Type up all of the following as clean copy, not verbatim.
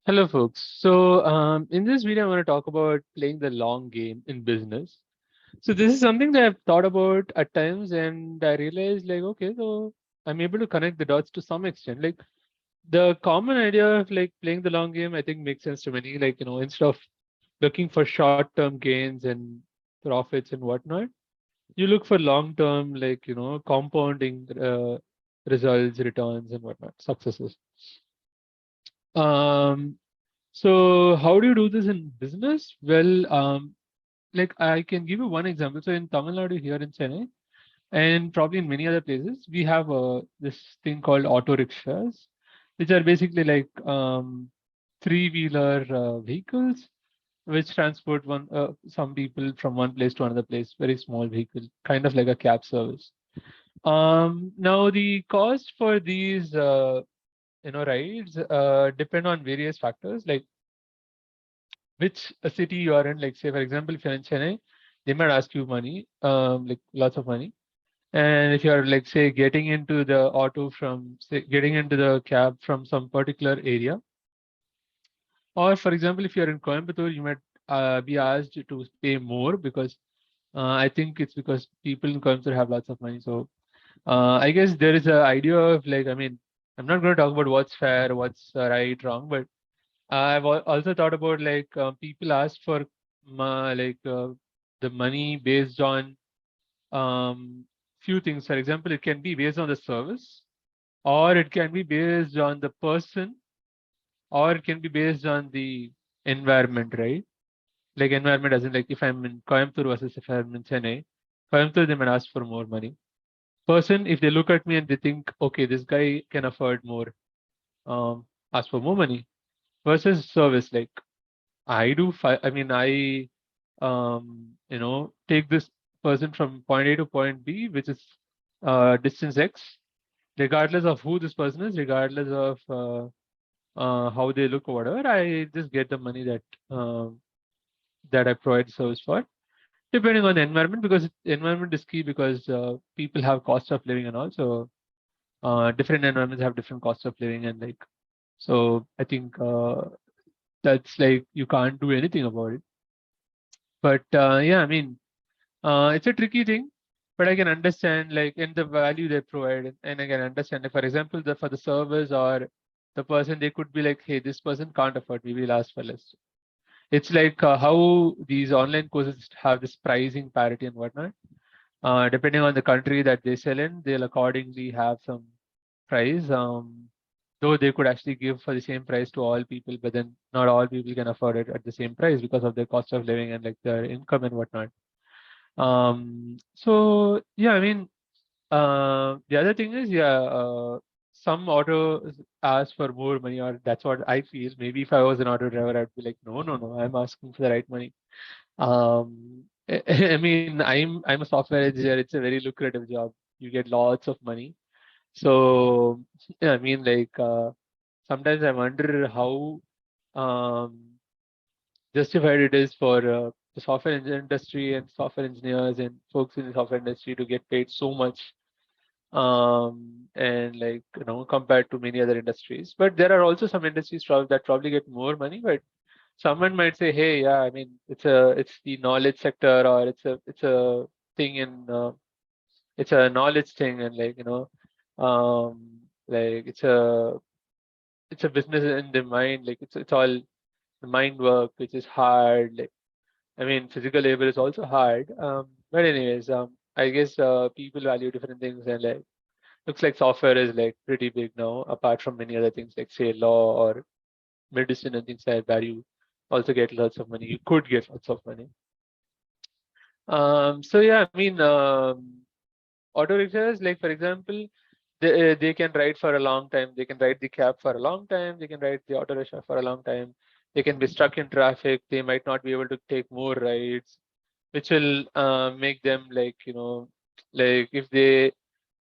Hello, folks. So, in this video, I want to talk about playing the long game in business. So, this is something that I've thought about at times, and I realized, like, okay, so I'm able to connect the dots to some extent. Like, the common idea of like playing the long game, I think, makes sense to many. Like, instead of looking for short-term gains and profits and whatnot, you look for long-term, like, compounding results, returns, and whatnot, successes. Um, So how do you do this in business? Well, like I can give you one example. So in Tamil Nadu here in Chennai, and probably in many other places, we have this thing called auto rickshaws, which are basically like three-wheeler vehicles which transport some people from one place to another place. Very small vehicle, kind of like a cab service. Now the cost for these rides depend on various factors like which city you are in. Like, say, for example, if you're in Chennai, they might ask you money, like lots of money. And if you're, like, say, getting into the auto from, say, getting into the cab from some particular area, or for example, if you're in Coimbatore, you might be asked to pay more because I think it's because people in Coimbatore have lots of money. So I guess there is a idea of like, I mean, I'm not going to talk about what's fair, what's right, wrong, but also thought about like people ask for like the money based on few things. For example, it can be based on the service, or it can be based on the person, or it can be based on the environment, right? Like environment as in like if I'm in Coimbatore versus if I'm in Chennai, Coimbatore they might ask for more money. Person, if they look at me and they think, okay, this guy can afford more, ask for more money. Versus service, like I mean, take this person from point A to point B, which is distance X, regardless of who this person is, regardless of how they look or whatever. I just get the money that I provide service for, depending on the environment, because environment is key because people have cost of living and also different environments have different cost of living and like so. I think that's like you can't do anything about it. But yeah, I mean, it's a tricky thing, but I can understand like in the value they provide, and I can understand. Like, for example, for the service or the person, they could be like, hey, this person can't afford, we will ask for less. It's like how these online courses have this pricing parity and whatnot. Depending on the country that they sell in, they'll accordingly have some price. Though they could actually give for the same price to all people, but then not all people can afford it at the same price because of their cost of living and like their income and whatnot. So yeah, I mean, the other thing is, yeah, some auto ask for more money, or that's what I feel. Maybe if I was an auto driver, I'd be like, no, no, no, I'm asking for the right money. I mean, I'm a software engineer. It's a very lucrative job. You get lots of money. So yeah, I mean, like sometimes I wonder how um, justified it is for the industry and software engineers and folks in the software industry to get paid so much and like compared to many other industries. But there are also some industries that probably get more money. But someone might say, hey, yeah, I mean, it's the knowledge sector, or it's a thing in it's a knowledge thing, and like like it's a business in the mind. Like it's all the mind work, which is hard. Like I mean, physical labor is also hard. But anyways, I guess people value different things, and like looks like software is like pretty big now, apart from many other things like say law or medicine and things like that. You also get lots of money. You could get lots of money. So yeah, I mean, auto rickshaws, like for example, they can ride for a long time. They can ride the cab for a long time. They can ride the auto rickshaw for a long time. They can be stuck in traffic. They might not be able to take more rides, which will make them like like if they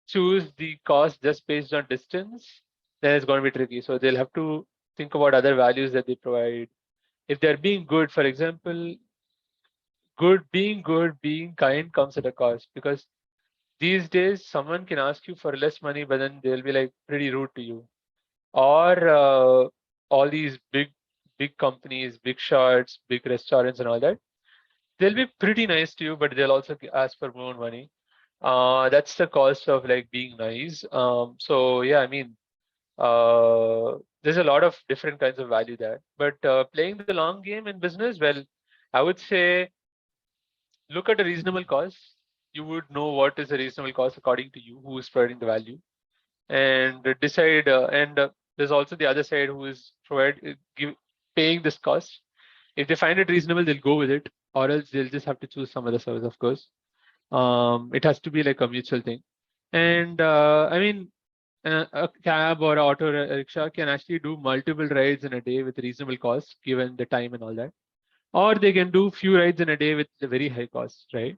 choose the cost just based on distance, then it's going to be tricky. So they'll have to think about other values that they provide. If they're being good, for example, being kind comes at a cost because these days someone can ask you for less money, but then they'll be like pretty rude to you. Or all these big big companies, big shots, big restaurants and all that, they'll be pretty nice to you, but they'll also ask for more money. That's the cost of like being nice. So yeah, I mean, there's a lot of different kinds of value there. But playing the long game in business, well, I would say look at a reasonable cost. You would know what is a reasonable cost according to you, who is providing the value, and decide. And there's also the other side who is paying this cost. If they find it reasonable, they'll go with it, or else they'll just have to choose some other service, of course. It has to be like a mutual thing. And I mean, a cab or auto rickshaw can actually do multiple rides in a day with reasonable cost, given the time and all that. Or they can do few rides in a day with a very high cost, right?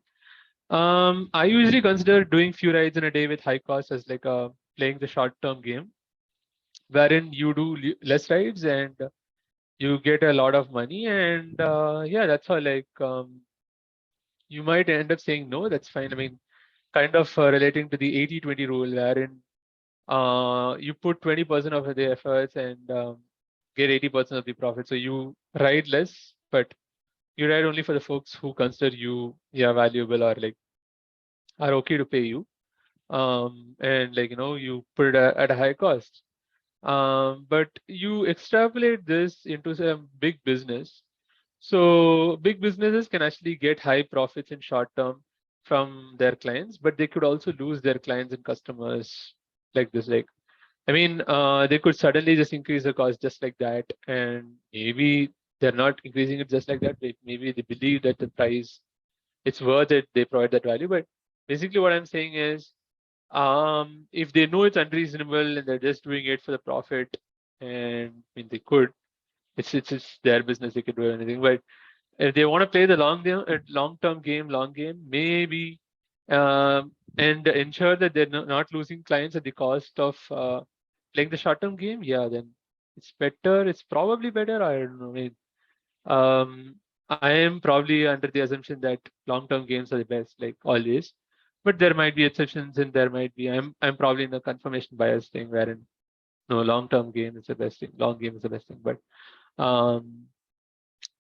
I usually consider doing few rides in a day with high cost as like playing the short-term game, wherein you do less rides and you get a lot of money. And yeah, that's how like you might end up saying no, that's fine. I mean, kind of relating to the 80-20 rule, wherein you put 20% of the efforts and get 80% of the profit. So you ride less, but you ride only for the folks who consider you valuable or like are okay to pay you. And like you put it at a high cost. But you extrapolate this into some big business. So big businesses can actually get high profits in short term from their clients, but they could also lose their clients and customers like this. Like, I mean, they could suddenly just increase the cost just like that, and maybe they're not increasing it just like that. Maybe they believe that the price it's worth it. They provide that value, but basically what I'm saying is, if they know it's unreasonable and they're just doing it for the profit, and I mean they could, it's their business. They could do anything, but if they want to play the long-term game, long game, maybe, and ensure that they're not losing clients at the cost of playing the short-term game, yeah, then it's better. It's probably better. I don't know. I mean, I am probably under the assumption that long-term games are the best, like always. But there might be exceptions, and there might be. I'm probably in a confirmation bias thing, wherein no, long-term game is the best thing, long game is the best thing. But um,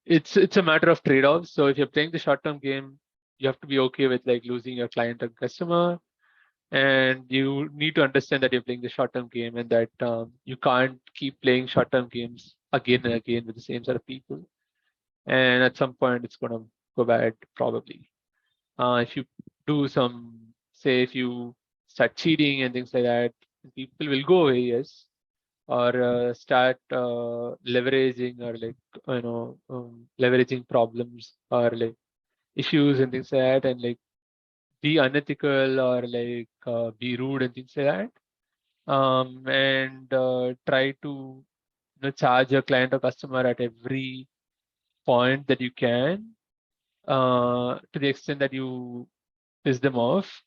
it's a matter of trade-offs. So if you're playing the short-term game, you have to be okay with like losing your client and customer, and you need to understand that you're playing the short-term game and that you can't keep playing short-term games again and again with the same set of people. And at some point, it's gonna go bad probably. If you do some, say, if you start cheating and things like that, people will go away, yes, or start leveraging or like leveraging problems or like issues and things like that, and like be unethical or like be rude and things like that, and try to charge a client or customer at every point that you can, to the extent that you piss them off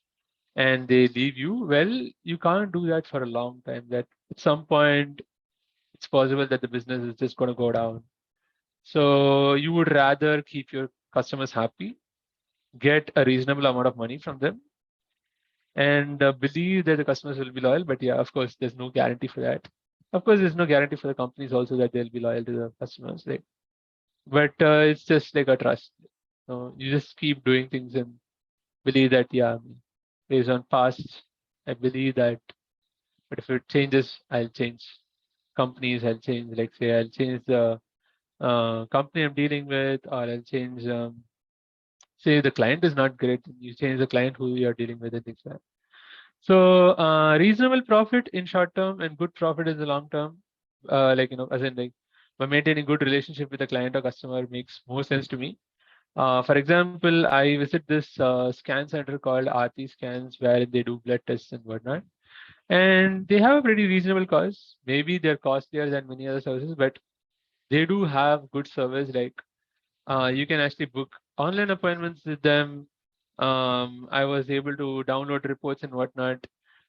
and they leave you. Well, you can't do that for a long time. That at some point it's possible that the business is just going to go down. So you would rather keep your customers happy, get a reasonable amount of money from them, and believe that the customers will be loyal. But yeah, of course, there's no guarantee for that. Of course, there's no guarantee for the companies also that they'll be loyal to the customers. Like, but it's just like a trust. You just keep doing things and believe that, yeah, based on past, I believe that. But if it changes, I'll change companies. I'll change, like say, I'll change the company I'm dealing with, or I'll change. Say the client is not great, you change the client who you're dealing with and things like that. So reasonable profit in short term and good profit in the long term, like as in like by maintaining good relationship with the client or customer makes more sense to me. For example, I visit this scan center called Aarti Scans, where they do blood tests and whatnot. And they have a pretty reasonable cost. Maybe they're costlier than many other services, but they do have good service. Like you can actually book online appointments with them. I was able to download reports and whatnot.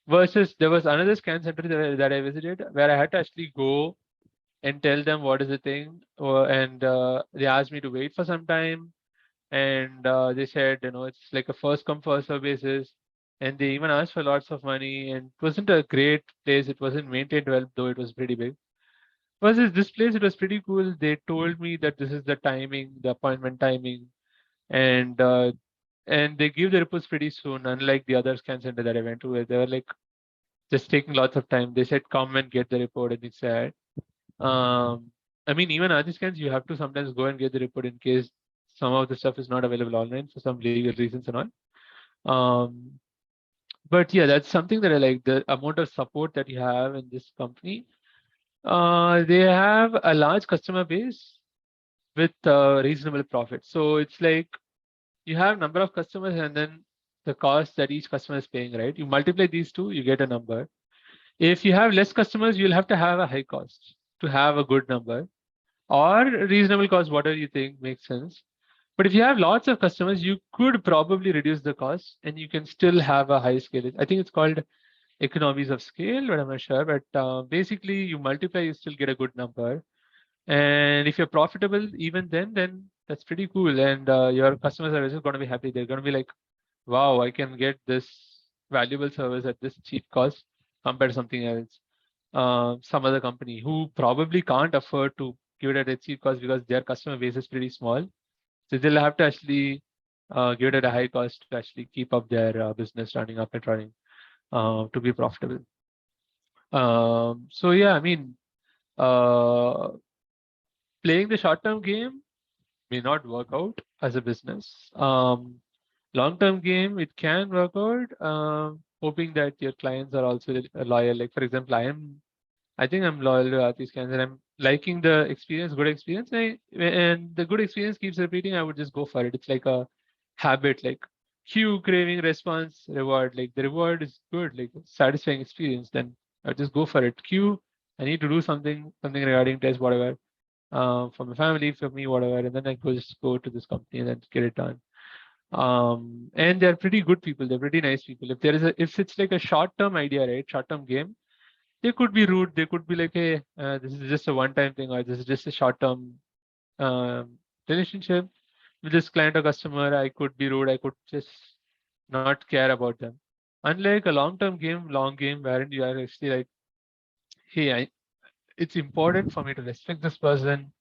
Versus there was another scan center that I visited where I had to actually go and tell them what is the thing, and they asked me to wait for some time, and they said it's like a first come first serve basis, and they even asked for lots of money, and it wasn't a great place. It wasn't maintained well, though it was pretty big. was this place, it was pretty cool. They told me that this is the timing, the appointment timing, and they give the reports pretty soon, unlike the other scan center that I went to, where they were like just taking lots of time. They said come and get the report, and it's sad. Um, I mean, even other scans, you have to sometimes go and get the report in case some of the stuff is not available online for some legal reasons and all. Um, but yeah, that's something that I like, the amount of support that you have in this company. They have a large customer base with reasonable profit. So it's like you have number of customers and then the cost that each customer is paying, right? You multiply these two, you get a number. If you have less customers, you'll have to have a high cost to have a good number, or reasonable cost, whatever you think makes sense. But if you have lots of customers, you could probably reduce the cost and you can still have a high scale. I think it's called economies of scale, but I'm not sure. But basically, you multiply, you still get a good number. And if you're profitable, even then that's pretty cool. And your customers are just going to be happy. They're going to be like, wow, I can get this valuable service at this cheap cost compared to something else. Some other company who probably can't afford to give it at a cheap cost because their customer base is pretty small. So they'll have to actually give it at a high cost to actually keep up their business running up and running to be profitable. So yeah, I mean, uh, playing the short-term game may not work out as a business. Long-term game, it can work out, hoping that your clients are also loyal. Like for example, I think I'm loyal to Aarti Scans and I'm liking the experience, good experience. And the good experience keeps repeating, I would just go for it. It's like a habit, like cue, craving, response, reward. Like the reward is good, like satisfying experience, then I'll just go for it. Cue, I need to do something regarding test, whatever, for my family, for me, whatever, and then I go just go to this company and then get it done. And they're pretty good people. They're pretty nice people. If it's like a short-term idea, right, short-term game, they could be rude. They could be like, hey, this is just a one-time thing, or this is just a short-term um, relationship with this client or customer. I could be rude. I could just not care about them. Unlike a long-term game, long game, wherein you are actually like, hey, it's important for me to respect this person,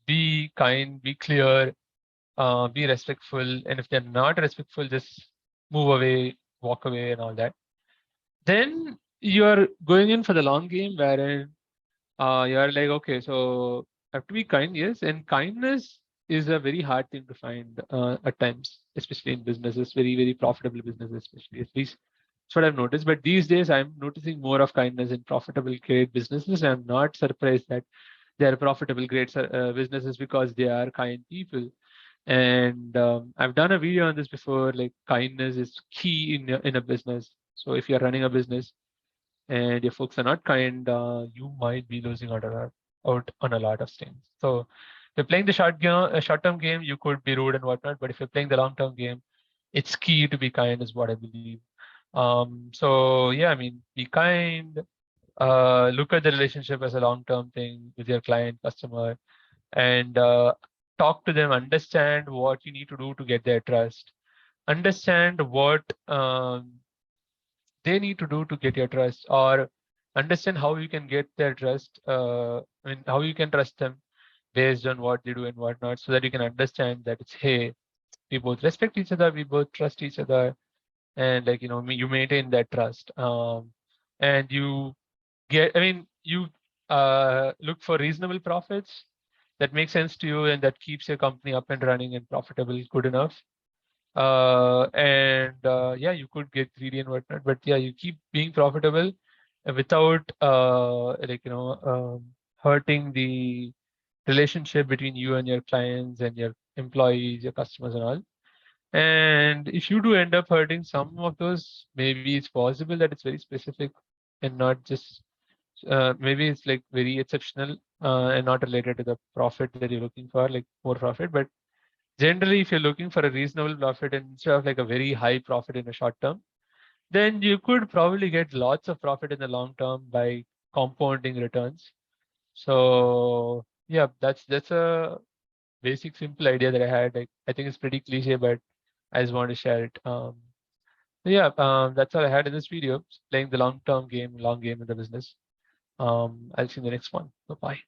be kind, be clear, be respectful. And if they're not respectful, just move away, walk away, and all that. Then you're going in for the long game, wherein you're like, okay, so I have to be kind, yes. And kindness is a very hard thing to find at times, especially in businesses, very, very profitable businesses, especially. At least that's what I've noticed. But these days, I'm noticing more of kindness in profitable, great businesses. I'm not surprised that they are profitable, great businesses because they are kind people. And I've done a video on this before. Like kindness is key in a business. So if you're running a business and your folks are not kind, you might be losing out on a lot of things. So if you're playing the short-term game, you could be rude and whatnot. But if you're playing the long-term game, it's key to be kind, is what I believe. So yeah, I mean, be kind. Look at the relationship as a long-term thing with your client, customer, and talk to them. Understand what you need to do to get their trust. Understand what they need to do to get your trust, or understand how you can get their trust. I mean, how you can trust them based on what they do and whatnot, so that you can understand that it's, hey, we both respect each other, we both trust each other, and like, you maintain that trust. And you I mean, you look for reasonable profits that make sense to you and that keeps your company up and running and profitable good enough. And yeah, you could get greedy and whatnot, but yeah, you keep being profitable without like, hurting the relationship between you and your clients and your employees, your customers and all. And if you do end up hurting some of those, maybe it's possible that it's very specific and not just maybe it's like very exceptional and not related to the profit that you're looking for, like more profit. But generally, if you're looking for a reasonable profit instead of like a very high profit in the short term, then you could probably get lots of profit in the long term by compounding returns. So yeah, that's a basic simple idea that I had. I think it's pretty cliche, but I just want to share it. Yeah, that's all I had in this video, playing the long game in the business. I'll see you in the next one. Bye bye.